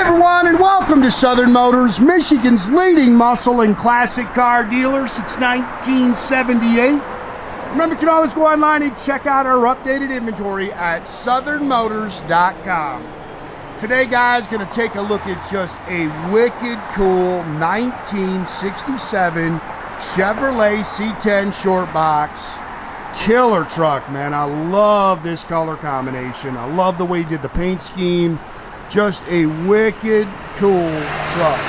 everyone, and welcome to Southern Motors, Michigan's leading muscle and classic car dealer since 1978. Remember, you can always go online and check out our updated inventory at southernmotors.com. Today, guys, going to take a look at just a wicked cool 1967 Chevrolet C10 short box. Killer truck, man. I love this color combination. I love the way he did the paint scheme. Just a wicked cool truck.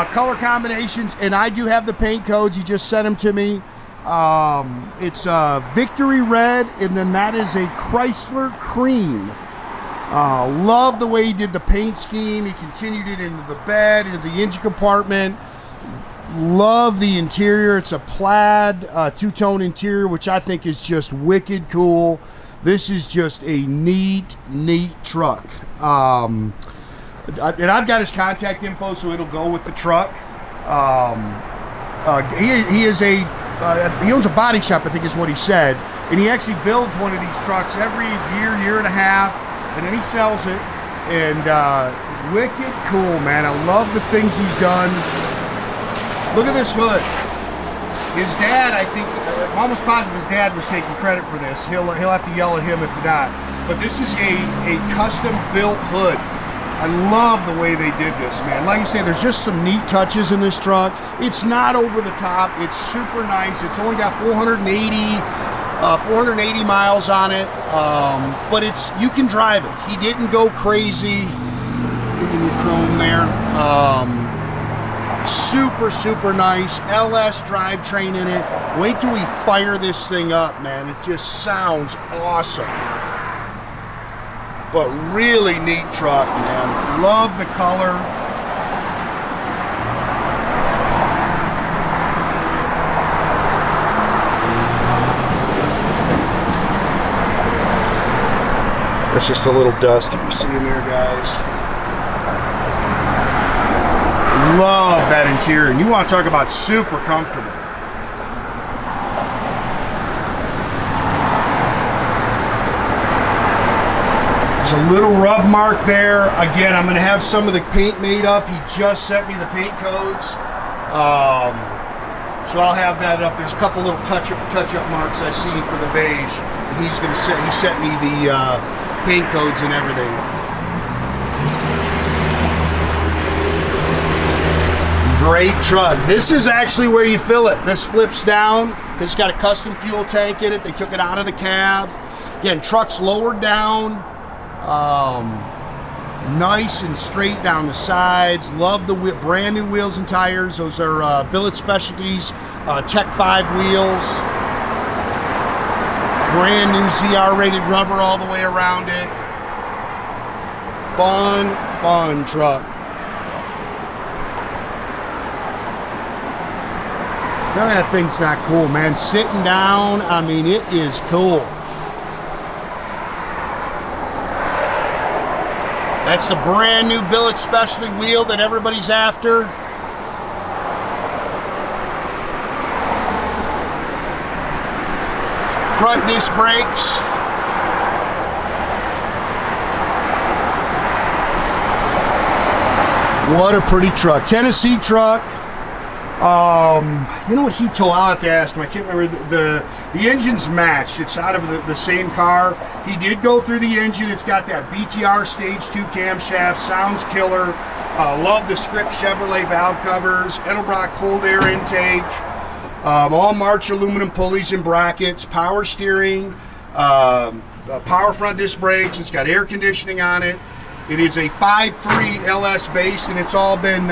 Color combinations, and I do have the paint codes. He just sent them to me. It's Victory red, and then that is a Chrysler cream. Love the way he did the paint scheme. He continued it into the bed, into the engine compartment. Love the interior. It's a plaid two-tone interior, which I think is just wicked cool. This is just a neat truck. And I've got his contact info, so it'll go with the truck. He owns a body shop, I think is what he said, and he actually builds one of these trucks every year and a half, and then he sells it. And wicked cool, man. I love the things he's done. Look at this hood. His dad, I think, I'm almost positive his dad was taking credit for this. He'll have to yell at him if not. But this is a custom-built hood. I love the way they did this, man. Like I say, there's just some neat touches in this truck. It's not over the top. It's super nice. It's only got 480 miles on it, but you can drive it. He didn't go crazy. Give me the chrome there. Super nice. LS drivetrain in it. Wait till we fire this thing up, man. It just sounds awesome. But really neat truck, man. Love the color. That's just a little dust if you see him there, guys. Love that interior, and you want to talk about super comfortable. There's a little rub mark there. Again, I'm going to have some of the paint made up. He just sent me the paint codes, so I'll have that up. There's a couple little touch-up marks I see for the beige, and he sent me the paint codes and everything. Great truck. This is actually where you fill it. This flips down. It's got a custom fuel tank in it. They took it out of the cab. Again, truck's lowered down. Nice and straight down the sides. Love the brand new wheels and tires. Those are Billet Specialties Tech 5 wheels. Brand new ZR rated rubber all the way around it. Fun truck. Tell me that thing's not cool, man. Sitting down, I mean, it is cool. That's the brand new Billet Specialty wheel that everybody's after. Front disc brakes. What a pretty truck. Tennessee truck. You know what he told? I'll have to ask him. I can't remember. The engine's matched. It's out of the same car. He did go through the engine. It's got that BTR Stage II camshaft. Sounds killer. Love the script Chevrolet valve covers. Edelbrock cold air intake. All March aluminum pulleys and brackets. Power steering. Power front disc brakes. It's got air conditioning on it. It is a 5.3 LS base, and it's all been...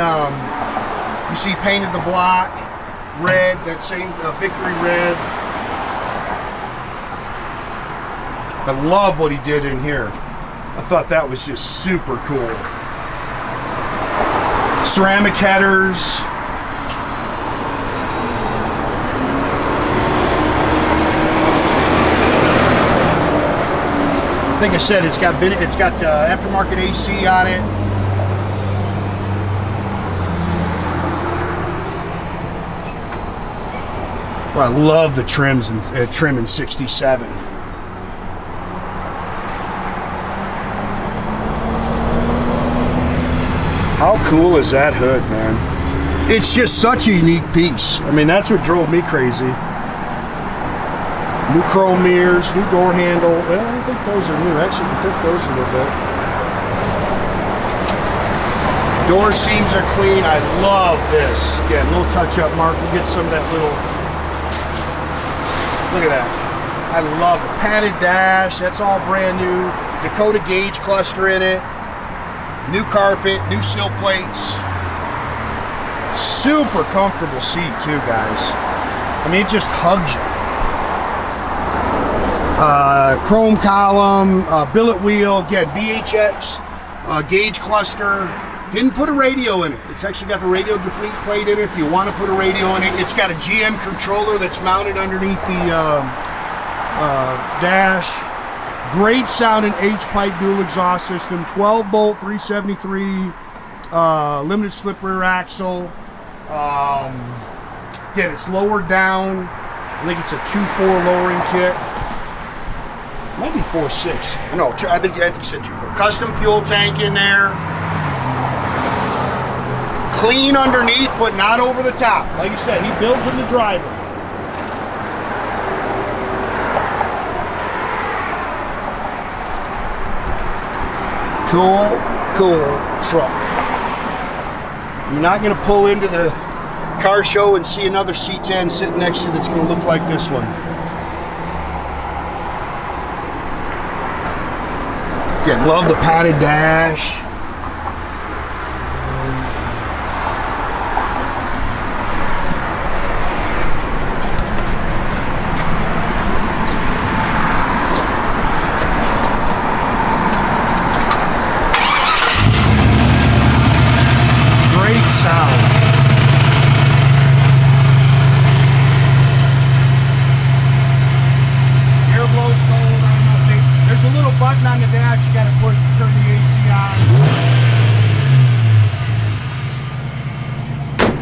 you see painted the block red, that same Victory red. I love what he did in here. I thought that was just super cool. Ceramic headers. I think I said it's got aftermarket AC on it. Well, I love the trims and trim in 67. How cool is that hood, man? It's just such a unique piece. I mean, that's what drove me crazy. New chrome mirrors, new door handle. Well, I don't think those are new. Actually, I think those a little bit. Door seams are clean. I love this. Again, little touch-up mark. We'll get some of that little... Look at that. I love it. Padded dash. That's all brand new. Dakota gauge cluster in it. New carpet. New sill plates. Super comfortable seat too, guys. I mean, it just hugs you. Chrome column, billet wheel, again, VHX, gauge cluster. Didn't put a radio in it. It's actually got the radio delete plate in it if you want to put a radio in it. It's got a GM controller that's mounted underneath the dash. Great sounding H-pipe dual exhaust system, 12 bolt, 373, limited slip rear axle. Again, it's lowered down. I think it's a 2.4 lowering kit. Maybe 4.6. No, I think you said 2.4. Custom fuel tank in there. Clean underneath, but not over the top. Like you said, he builds in the driver. Cool truck. You're not going to pull into the car show and see another C10 sitting next to you that's going to look like this one. Again, love the padded dash. Great sound. Air blows cold. There's a little button on the dash you got to push to turn the AC on.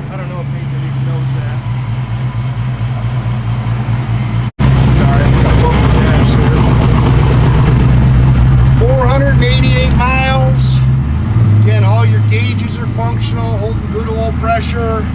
I don't know if anybody even knows that. Sorry, I got both the dash there. 488 miles. Again, all your gauges are functional, holding good oil pressure.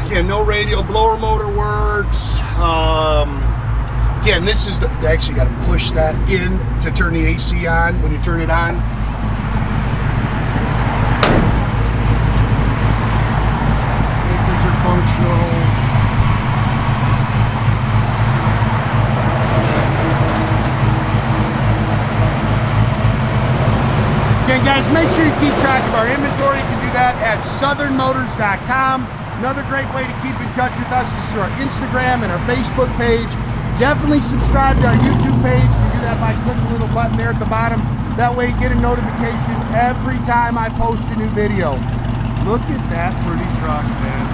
Again, no radio, blower motor works. Again, this is the, you actually got to push that in to turn the AC on when you turn it on. Breakers are functional. Again, guys, make sure you keep track of our inventory. You can do that at southernmotors.com. Another great way to keep in touch with us is through our Instagram and our Facebook page. Definitely subscribe to our YouTube page. You can do that by clicking the little button there at the bottom. That way you get a notification every time I post a new video. Look at that pretty truck, man.